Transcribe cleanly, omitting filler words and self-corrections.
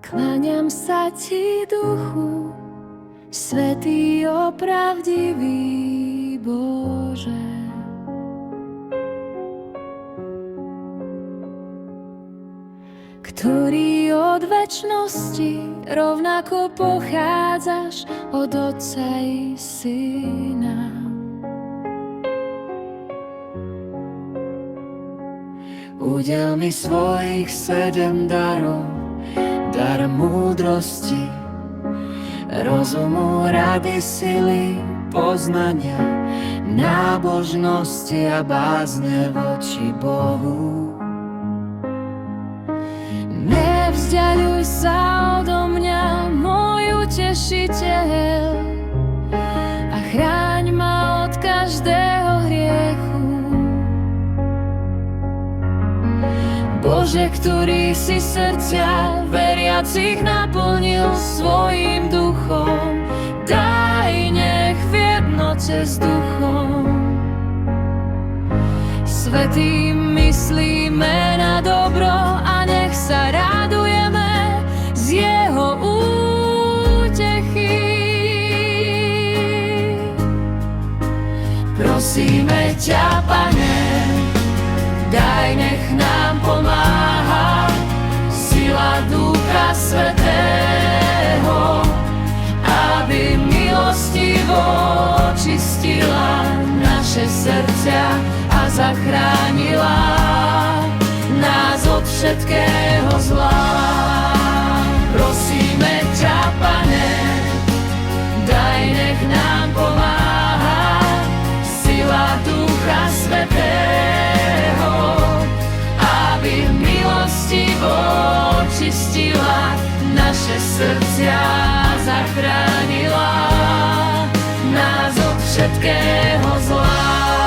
Kláňam sa ti, Duchu, svätý, opravdivý Bože. Ktorý od večnosti rovnako pochádzaš od Otca i Syna. Udel mi svojich 7 darov, dar múdrosti, rozumu, rady, sily, poznania, nábožnosti a bázne voči Bohu. Nevzdiaľuj sa odo mňa, môj utešiteľ, a chráň ma od každého hriechu. Bože, ktorý si srdcia veriacich naplnil svojím duchom, daj, nech v jednote s duchom svätým myslíme na dobro a nech sa radujeme z jeho útechy. Prosíme ťa, Pane, daj, nech nám pomáha sila Ducha Svätého, aby milostivo očistila naše srdcia a zachránila nás od všetkého zla. Prosíme ťa, Pane, daj, nech nám pomáha sila Ducha Svätého, aby milostivo očistila naše srdcia a zachránila nás od všetkého zla.